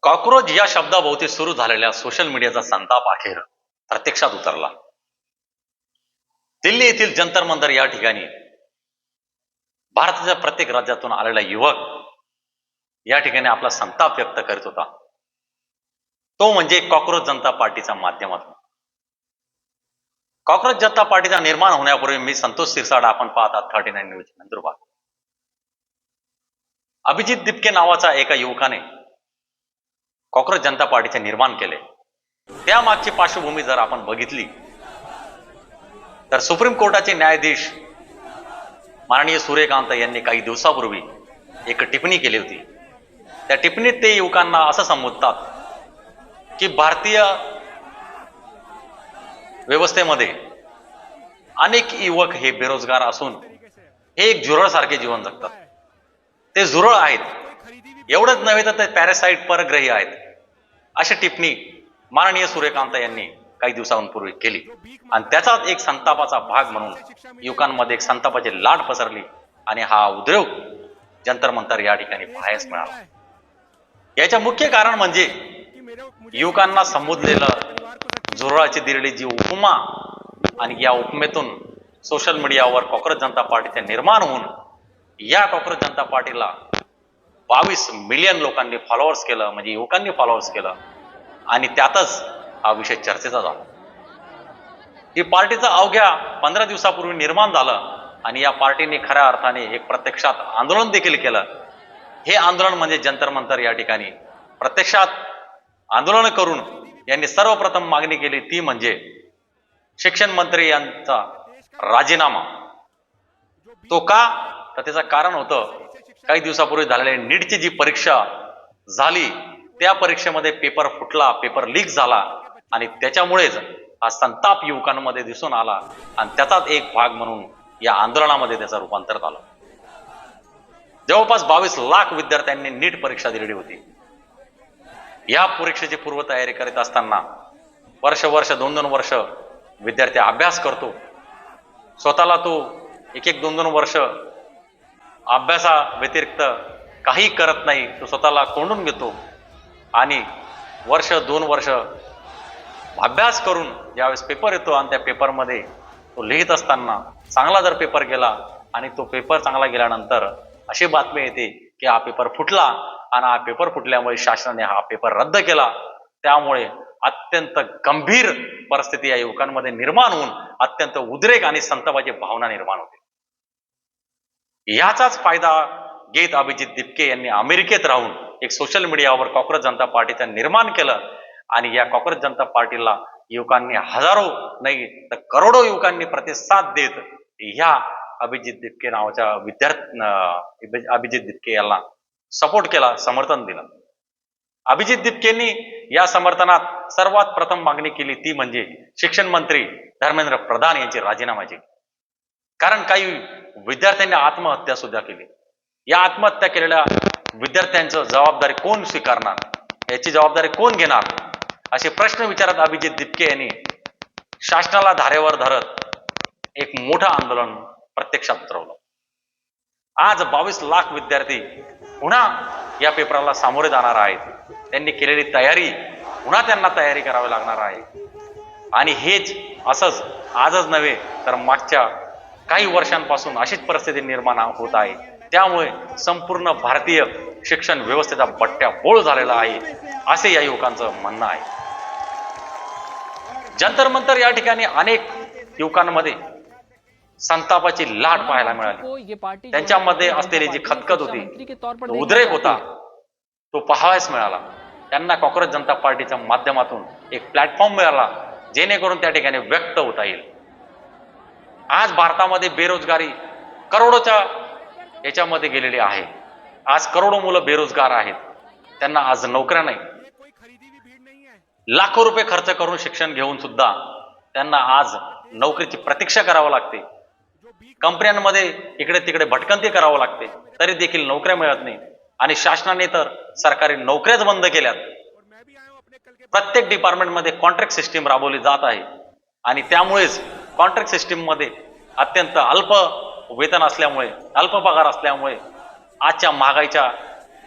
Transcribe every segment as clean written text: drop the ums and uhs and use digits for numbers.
Cockroach या शब्दाभोवती सुरू झालेल्या सोशल मीडियाचा संताप अखेर प्रत्यक्षात उतरला. दिल्ली येथील जंतर मंतर या ठिकाणी भारताच्या प्रत्येक राज्यातून आलेला युवक या ठिकाणी आपला संताप व्यक्त करीत होता. तो म्हणजे कॉक्रोच जनता पार्टीच्या माध्यमातून. कॉक्रोच जनता पार्टीचा निर्माण होण्यापूर्वी मी संतोष सिरसाडा, आपण पाहतात 39 न्यूज नंदुरबार. अभिजित दिपके नावाचा एका युवकाने कॉक्रोच जनता पार्टीचे निर्माण केले. त्यामागची पार्श्वभूमी जर आपण बघितली तर सुप्रीम कोर्टाचे न्यायाधीश माननीय सूर्यकांत यांनी काही दिवसापूर्वी एक टिप्पणी केली होती. त्या टिप्पणीत ते युवकांना असं संबोधतात की भारतीय व्यवस्थेमध्ये अनेक युवक हे बेरोजगार असून हे एक झुरळ सारखे जीवन जगतात. ते झुरळ आहेत, एवढंच नव्हे तर ते पॅरासाइट, परग्रही आहेत. अशी टिप्पणी माननीय सूर्यकांत यांनी काही दिवसांपूर्वी केली आणि त्याचाच एक संतापाचा भाग म्हणून युवकांमध्ये एक संतापाची लाट पसरली आणि हा उद्रेक जंतर मंतर या ठिकाणी पाहायला मिळाला. याचे मुख्य कारण म्हणजे युवकांना संबोधलेलं झुरळाची दिरडी जी उपमा आणि या उपमेतून सोशल मीडियावर कॉक्रोच जनता पार्टीचे निर्माण होऊन या कॉक्रोच जनता पार्टीला 22 मिलियन लोकांनी फॉलोअर्स केलं, म्हणजे युवकांनी फॉलोअर्स केलं आणि त्यातच हा विषय चर्चेचा झाला. ही पार्टीचं अवघ्या 15 दिवसापूर्वी निर्माण झालं आणि या पार्टीने खऱ्या अर्थाने एक प्रत्यक्षात आंदोलन देखील केलं. हे आंदोलन म्हणजे जंतर मंतर या ठिकाणी प्रत्यक्षात आंदोलन करून यांनी सर्वप्रथम मागणी केली, ती म्हणजे शिक्षण मंत्री यांचा राजीनामा. तो का? तर त्याचं कारण होतं काही दिवसापूर्वी झालेल्या नीटची जी परीक्षा झाली त्या परीक्षेमध्ये पेपर फुटला, पेपर लीक झाला आणि त्याच्यामुळेच हा संताप युवकांमध्ये दिसून आला आणि त्याचाच एक भाग म्हणून या आंदोलनामध्ये त्याचं रूपांतर झालं. जवळपास 22 लाख विद्यार्थ्यांनी नीट परीक्षा दिलेली होती. या परीक्षेची पूर्वतयारी करीत असताना वर्ष 2-2 वर्ष विद्यार्थी अभ्यास करतो. स्वतःला तो 1-2 वर्ष अभ्यासा व्यतिरिक्त काही करत नाही. तो स्वतःला कोंडून घेतो आणि 1-2 वर्ष अभ्यास करून ज्यावेळेस पेपर येतो आणि त्या पेपरमध्ये तो लिहित असताना चांगला जर पेपर गेला आणि तो पेपर चांगला गेल्यानंतर अशी बातमी येते की हा पेपर फुटला आणि हा पेपर फुटल्यामुळे शासनाने हा पेपर रद्द केला. त्यामुळे अत्यंत गंभीर परिस्थिती या युवकांमध्ये निर्माण होऊन अत्यंत उद्रेक आणि संतापाची भावना निर्माण होते. याचाच फायदा घेत अभिजित दिपके यांनी अमेरिकेत राहून एक सोशल मीडियावर कॉक्रोच जनता पार्टीचं निर्माण केलं आणि या कॉक्रोच जनता पार्टीला युवकांनी हजारो नाही तर करोडो युवकांनी प्रतिसाद देत ह्या अभिजित दिपके नावाच्या अभिजित दिपके यांना सपोर्ट केला, समर्थन दिलं. अभिजित दिपकेंनी या समर्थनात सर्वात प्रथम मागणी केली, ती म्हणजे शिक्षण मंत्री धर्मेंद्र प्रधान यांची राजीनाम्याची. कारण काही विद्यार्थ्यांनी आत्महत्या सुद्धा केली. या आत्महत्या केलेल्या विद्यार्थ्यांचं जबाबदारी कोण स्वीकारणार, याची जबाबदारी कोण घेणार, असे प्रश्न विचारत अभिजित दिपके यांनी शासनाला धारेवर धरत एक मोठं आंदोलन प्रत्यक्षात उतरवलं. आज 22 लाख विद्यार्थी पुन्हा या पेपराला सामोरे जाणार आहेत. त्यांनी केलेली तयारी पुन्हा त्यांना तयारी करावी लागणार आहे आणि हेच असंच आजच नव्हे तर मागच्या काही वर्षांपासून अशीच परिस्थिती निर्माण होत आहे. त्यामुळे संपूर्ण भारतीय शिक्षण व्यवस्थेचा बट्ट्याबोळ झालेला आहे असे या युवकांचं म्हणणं आहे. जंतर मंतर या ठिकाणी अनेक युवकांमध्ये संतापाची लाट पाहायला मिळाली. त्यांच्यामध्ये असलेली जी खतखत होती, उद्रेक होता, तो पाहायला मिळाला. त्यांना कॉक्रोच जनता पार्टीच्या माध्यमातून एक प्लॅटफॉर्म मिळाला जेणेकरून त्या ठिकाणी व्यक्त होता येईल. आज भारतामध्ये बेरोजगारी करोडोच्या याच्यामध्ये गेलेली आहे. आज करोडो मुलं बेरोजगार आहेत, त्यांना आज नोकऱ्या नाही. लाखो रुपये खर्च करून शिक्षण घेऊन सुद्धा त्यांना आज नोकरीची प्रतीक्षा करावी लागते. कंपन्यांमध्ये इकडे तिकडे भटकंती करावं लागते, तरी देखील नोकऱ्या मिळत नाही आणि शासनाने तर सरकारी नोकऱ्याच बंद केल्यात. प्रत्येक डिपार्टमेंटमध्ये कॉन्ट्रॅक्ट सिस्टीम राबवली जात आहे आणि त्यामुळेच कॉन्ट्रॅक्ट सिस्टीम मध्ये अत्यंत अल्प वेतन असल्यामुळे, अल्प पगार असल्यामुळे आजच्या महागाईच्या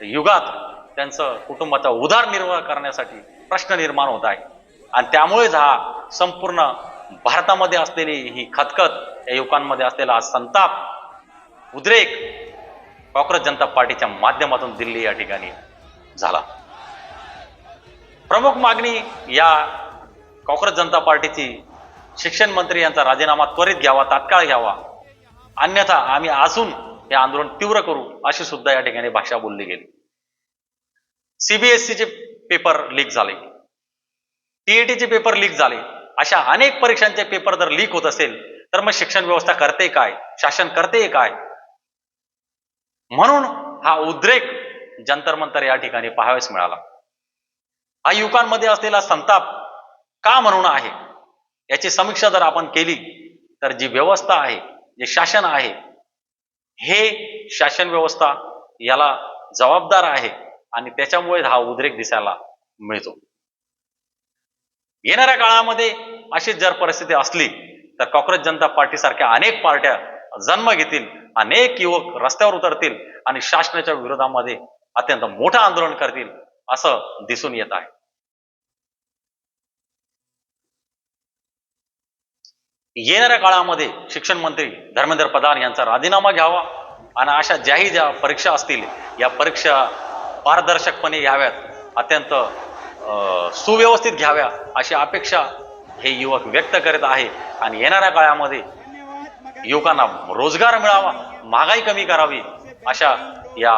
युगात त्यांचं कुटुंबाचा उदरनिर्वाह करण्यासाठी प्रश्न निर्माण होत आहे. आणि त्यामुळेच हा संपूर्ण भारतामध्ये असलेली ही खतखत, या युवकांमध्ये असलेला हा संताप, उद्रेक काँग्रेस जनता पार्टीच्या माध्यमातून दिल्ली या ठिकाणी झाला. प्रमुख मागणी या काँग्रेस जनता पार्टीची शिक्षण मंत्री यांचा राजीनामा त्वरित घ्यावा, तात्काळ घ्यावा, अन्यथा आम्ही अजून हे आंदोलन तीव्र करू, अशी सुद्धा या ठिकाणी भाषा बोलली गेली. सीबीएसईचे पेपर लीक झाले, टीईटीचे पेपर लीक झाले, अशा अनेक परीक्षांचे पेपर जर लीक होत असेल तर मग शिक्षण व्यवस्था करते काय, शासन करते काय? म्हणून हा उद्रेक जंतर मंतर या ठिकाणी पाहावयास मिळाला. हा युवकांमध्ये असलेला संताप का म्हणून आहे याची समीक्षा जर आपण केली तर जी व्यवस्था आहे, जे शासन आहे, हे शासन व्यवस्था याला जबाबदार आहे आणि त्याच्यामुळे हा उद्रेक दिसायला मिळतो. येणाऱ्या काळामध्ये अशी जर परिस्थिती असली तर काँग्रेस जनता पार्टी सारख्या अनेक पार्ट्या जन्म घेतील, अनेक युवक रस्त्यावर उतरतील आणि शासनाच्या विरोधामध्ये अत्यंत मोठं आंदोलन करतील, असं दिसून येत आहे. येणाऱ्या काळामध्ये शिक्षण मंत्री धर्मेंद्र प्रधान यांचा राजीनामा घ्यावा आणि अशा ज्या परीक्षा असतील या परीक्षा पारदर्शकपणे घ्याव्यात, अत्यंत सुव्यवस्थित घ्याव्या, अशी अपेक्षा हे युवक व्यक्त करत आहे. आणि येणाऱ्या काळामध्ये युवकांना रोजगार मिळावा, महागाई कमी करावी, अशा या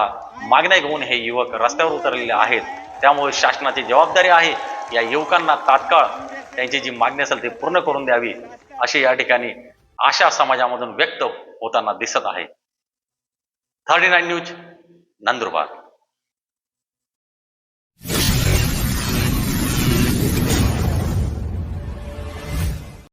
मागण्या घेऊन हे युवक रस्त्यावर उतरलेले आहेत. त्यामुळे शासनाची जबाबदारी आहे या युवकांना तात्काळ त्यांची जी मागणी असेल ती पूर्ण करून द्यावी, अशी या ठिकाणी आशा समाजामधून व्यक्त होताना दिसत आहे. 39 न्यूज, नंदुरबार.